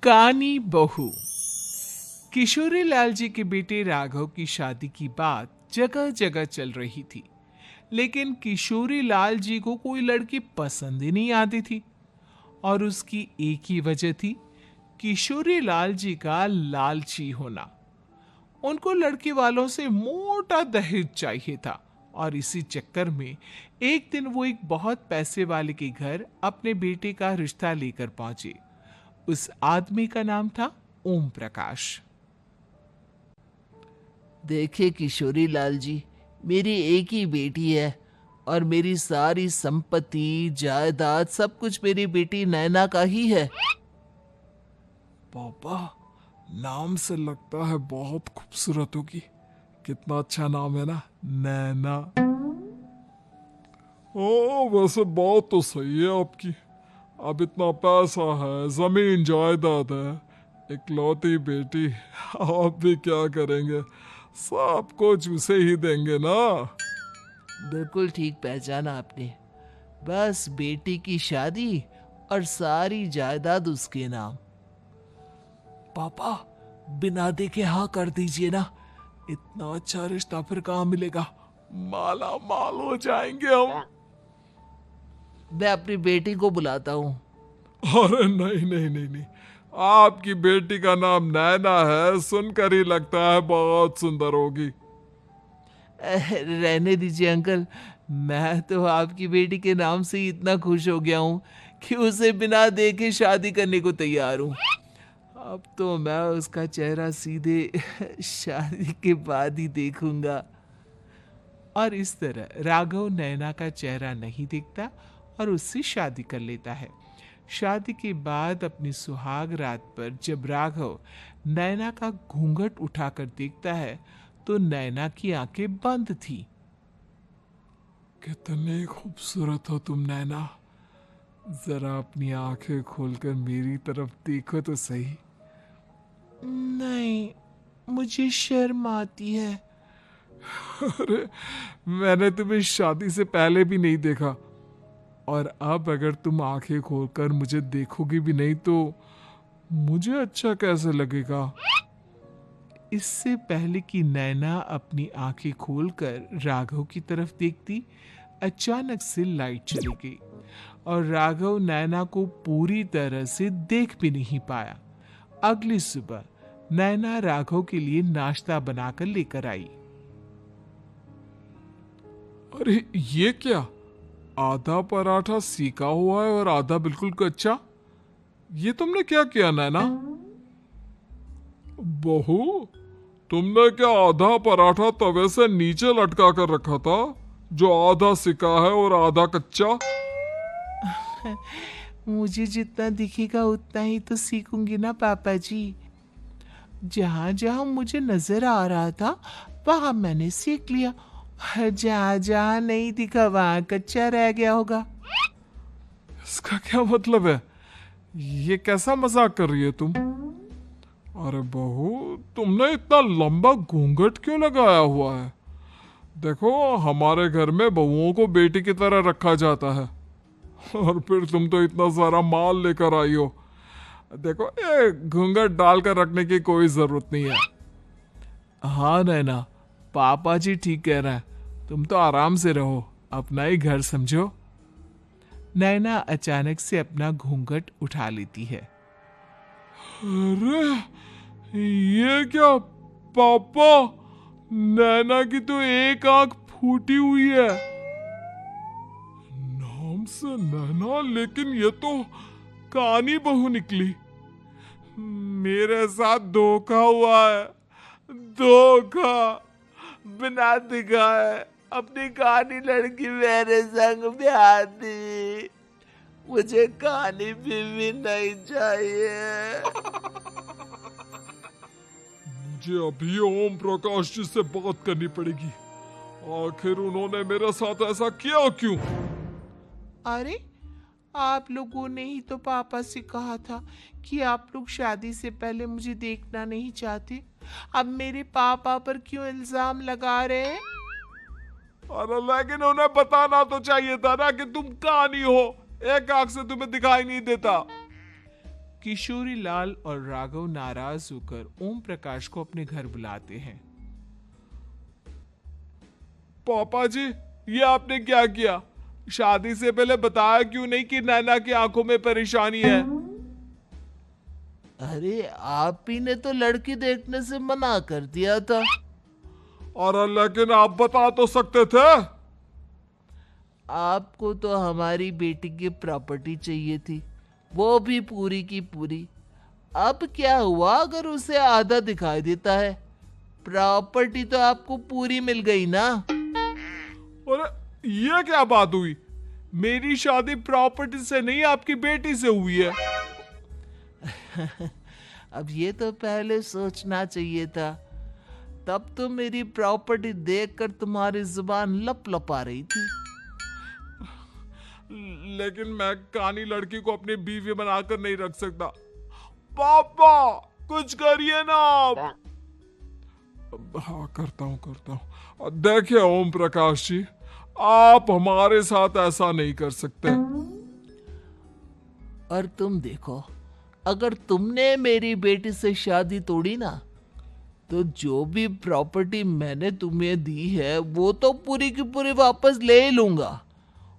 कानी बहू। किशोरी लाल जी के बेटे राघव की शादी की बात जगह जगह चल रही थी, लेकिन किशोरी लाल जी को कोई लड़की पसंद ही नहीं आती थी। और उसकी एक ही वजह थी, किशोरी लाल जी का लालची होना। उनको लड़के वालों से मोटा दहेज चाहिए था और इसी चक्कर में एक दिन वो एक बहुत पैसे वाले के घर अपने बेटे का रिश्ता लेकर पहुंचे। उस आदमी का नाम था ओम प्रकाश। देखे किशोरी लाल जी, मेरी एक ही बेटी है और मेरी सारी संपत्ति जायदाद सब कुछ मेरी बेटी नैना का ही है। पापा, नाम से लगता है बहुत खूबसूरत होगी। कितना अच्छा नाम है ना, नैना। ओ, वैसे बात तो सही है आपकी। अब इतना पैसा है, जमीन जायदाद है, इकलौती बेटी, आप भी क्या करेंगे? सब कुछ उसे ही देंगे ना। बिल्कुल ठीक पहचाना आपने। बस बेटी की शादी और सारी जायदाद उसके नाम। पापा, बिना देखे हाँ कर दीजिए ना। इतना अच्छा रिश्ता फिर कहाँ मिलेगा? माला माल हो जाएंगे हम। मैं अपनी बेटी को बुलाता हूँ। अरे नहीं नहीं नहीं नहीं, आपकी बेटी का नाम नैना है, सुनकर ही लगता है बहुत सुंदर होगी। रहने दीजिए अंकल, मैं तो आपकी बेटी के नाम से ही इतना खुश हो गया हूँ कि उसे बिना देखे शादी करने को तैयार हूँ। अब तो मैं उसका चेहरा सीधे शादी के बाद ही देखूंगा। और इस तरह राघव नैना का चेहरा नहीं देखता और उससे शादी कर लेता है। शादी के बाद अपनी सुहाग रात पर जब राघव नैना का घूंघट उठाकर देखता है तो नैना की आंखें बंद थी। कितनी खूबसूरत हो तुम नैना, जरा अपनी आंखें खोलकर मेरी तरफ देखो तो सही। नहीं, मुझे शर्म आती है। अरे, मैंने तुम्हें शादी से पहले भी नहीं देखा, और अब अगर तुम आंखें खोलकर मुझे देखोगी भी नहीं तो मुझे अच्छा कैसे लगेगा? इससे पहले कि नैना अपनी आंखें खोलकर राघव की तरफ देखती, अचानक से लाइट चली गई और राघव नैना को पूरी तरह से देख भी नहीं पाया। अगली सुबह नैना राघव के लिए नाश्ता बनाकर लेकर आई। अरे ये क्या, आधा पराठा सीका हुआ है और आधा बिल्कुल कच्चा। ये तुमने क्या किया नैना? बहू, तुमने क्या आधा पराठा तवे से नीचे लटका कर रखा था, जो आधा सिका है और आधा कच्चा? मुझे जितना दिखेगा उतना ही तो सीखूंगी ना पापा जी। जहां जहां मुझे नजर आ रहा था वहां मैंने सीख लिया, जहां जहां नहीं दिखा वहां कच्चा रह गया होगा। इसका क्या मतलब है? ये कैसा मजाक कर रही है तुम? अरे बहू, तुमने इतना लंबा घूंघट क्यों लगाया हुआ है? देखो, हमारे घर में बहुओं को बेटी की तरह रखा जाता है, और फिर तुम तो इतना सारा माल लेकर आई हो। देखो, ये घूंघट डालकर रखने की कोई जरूरत नहीं है। हाँ नैना, पापा जी ठीक कह रहे हैं, तुम तो आराम से रहो, अपना ही घर समझो। नैना अचानक से अपना घूंघट उठा लेती है। अरे ये क्या पापा, नैना की तो एक आंख फूटी हुई है। नाम से नैना, लेकिन ये तो कानी बहू निकली। मेरे साथ धोखा हुआ है, धोखा। बिना दिखाए अपनी कहानी लड़की मेरे संग ब्याह दी। मुझे कहानी भी नहीं चाहिए। मुझे अभी ओम प्रकाश जी से बात करनी पड़ेगी। आखिर उन्होंने मेरे साथ ऐसा किया क्यों? अरे, आप लोगों ने ही तो पापा से कहा था कि आप लोग शादी से पहले मुझे देखना नहीं चाहते। अब मेरे पापा पर क्यों इल्जाम लगा रहे हैं? अरे लेकिन उन्हें बताना तो चाहिए था ना कि तुम कहानी हो, एक आंख से तुम्हें दिखाई नहीं देता। किशोरी लाल और राघव नाराज होकर ओम प्रकाश को अपने घर बुलाते हैं। पापा जी, ये आपने क्या किया? शादी से पहले बताया क्यों नहीं कि नैना की आंखों में परेशानी है? अरे आप ही ने तो लड़की देखने से मना कर दिया था। और लेकिन आप बता तो सकते थे। आपको तो हमारी बेटी की प्रॉपर्टी चाहिए थी, वो भी पूरी की पूरी। अब क्या हुआ अगर उसे आधा दिखाई देता है? प्रॉपर्टी तो आपको पूरी मिल गई ना। अरे ये क्या बात हुई? मेरी शादी प्रॉपर्टी से नहीं, आपकी बेटी से हुई है। अब ये तो पहले सोचना चाहिए था। तब तो मेरी प्रॉपर्टी देखकर तुम्हारी जुबान लप लपा रही थी। लेकिन मैं कानी लड़की को अपनी बीवी बनाकर नहीं रख सकता। पापा कुछ करिए ना आप। हाँ करता हूँ। देखिए ओम प्रकाश जी, आप हमारे साथ ऐसा नहीं कर सकते। और तुम देखो, अगर तुमने मेरी बेटी से शादी तोड़ी ना, तो जो भी प्रॉपर्टी मैंने तुम्हें दी है वो तो पूरी की पूरी वापस ले ही लूंगा,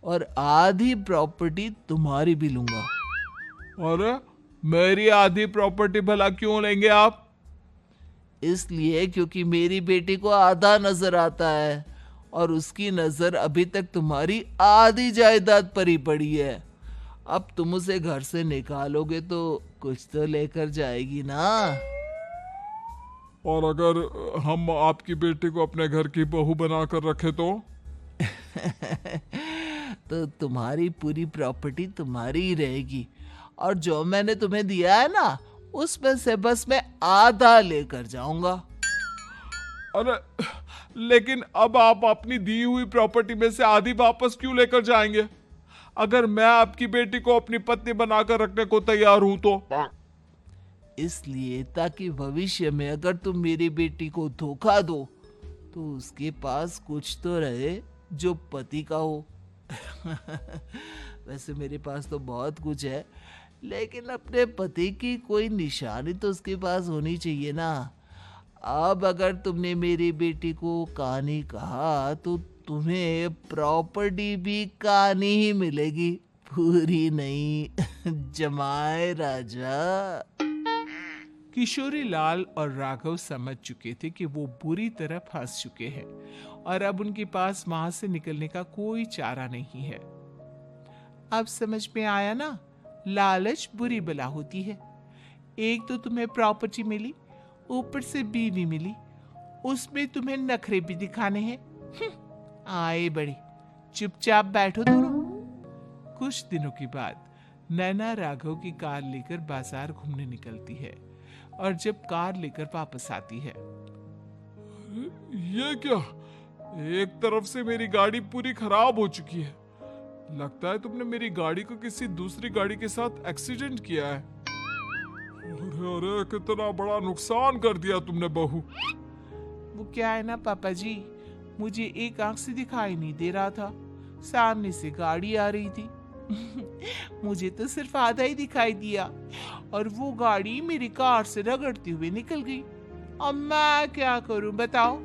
और आधी प्रॉपर्टी तुम्हारी भी लूंगा। अरे मेरी आधी प्रॉपर्टी भला क्यों लेंगे आप? इसलिए क्योंकि मेरी बेटी को आधा नजर आता है और उसकी नजर अभी तक तुम्हारी आधी जायदाद पर ही पड़ी है। अब तुम उसे घर से निकालोगे तो कुछ तो लेकर जाएगी ना। और अगर हम आपकी बेटी को अपने घर की बहू बनाकर रखे तो? तो तुम्हारी पूरी प्रॉपर्टी तुम्हारी ही रहेगी, और जो मैंने तुम्हें दिया है ना, उसमें से बस मैं आधा लेकर जाऊंगा। अरे लेकिन अब आप अपनी दी हुई प्रॉपर्टी में से आधी वापस क्यों लेकर जाएंगे? अगर मैं आपकी बेटी को अपनी पत्नी बनाकर रखने को तैयार हूं तो? इसलिए ताकि भविष्य में अगर तुम मेरी बेटी को धोखा दो तो उसके पास कुछ तो रहे जो पति का हो। वैसे मेरे पास तो बहुत कुछ है, लेकिन अपने पति की कोई निशानी तो उसके पास होनी चाहिए ना। अब अगर तुमने मेरी बेटी को कहानी कहा तो तुम्हें प्रॉपर्टी भी कहानी ही मिलेगी, पूरी नहीं। जमाए राजा। किशोरी लाल और राघव समझ चुके थे कि वो बुरी तरह फंस चुके हैं और अब उनके पास वहां से निकलने का कोई चारा नहीं है। अब समझ में आया ना, लालच बुरी बला होती है। एक तो तुम्हें प्रॉपर्टी मिली, ऊपर से बीवी मिली, उसमें तुम्हें नखरे भी दिखाने हैं। आए बड़ी, चुपचाप बैठो दोनों। कुछ दिनों के बाद नैना राघव की कार लेकर बाजार घूमने निकलती है और जब कार लेकर वापस आती है, ये क्या? एक तरफ से मेरी गाड़ी पूरी खराब हो चुकी है। लगता है तुमने मेरी गाड़ी को किसी दूसरी गाड़ी के साथ एक्सीडेंट किया है। अरे अरे कितना बड़ा नुकसान कर दिया तुमने बहू। वो क्या है ना पापा जी, मुझे एक आंख से दिखाई नहीं दे रहा था, सामने से गाड़ी आ रही थी। मुझे तो सिर्फ आधा ही दिखाई दिया और वो गाड़ी मेरी कार से रगड़ती हुई निकल गई। अब मैं क्या करूं बताओ?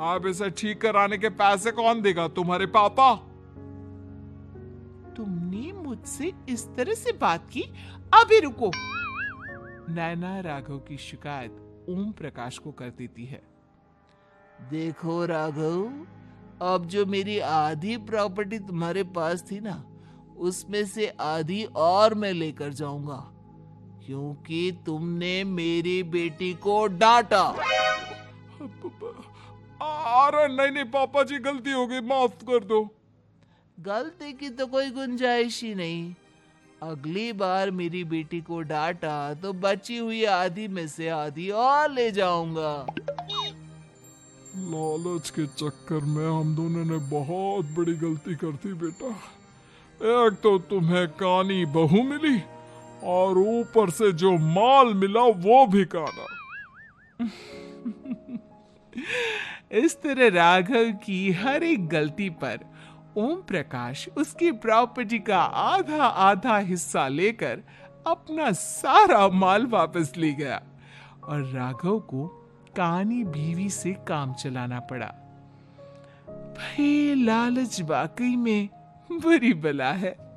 आप इसे ठीक कराने के पैसे कौन देगा? तुम्हारे पापा? तुमने मुझसे इस तरह से बात की? अभी रुको। नैना राघव की शिकायत ओम प्रकाश को कर देती है। देखो राघव, अब जो मेरी आधी प्रॉपर्टी तुम्हारे पास थी ना, उसमें से आधी और मैं लेकर जाऊंगा, क्योंकि तुमने मेरी बेटी को डांटा। अरे नहीं पापा जी, गलती हो गई, माफ कर दो। गलती की तो कोई गुंजाइश ही नहीं। अगली बार मेरी बेटी को डांटा तो बची हुई आधी में से आधी और ले जाऊंगा। लालच के चक्कर में हम दोनों ने बहुत बड़ी गलती कर दी बेटा। एक तो तुम्हें कानी बहू मिली और ऊपर से जो माल मिला वो भी काना। इस तरह राघव की हर एक गलती पर ओम प्रकाश उसकी प्रॉपर्टी का आधा आधा हिस्सा लेकर अपना सारा माल वापस ले गया और राघव को कानी बीवी से काम चलाना पड़ा। भाई लालच वाकई में बुरी बला है।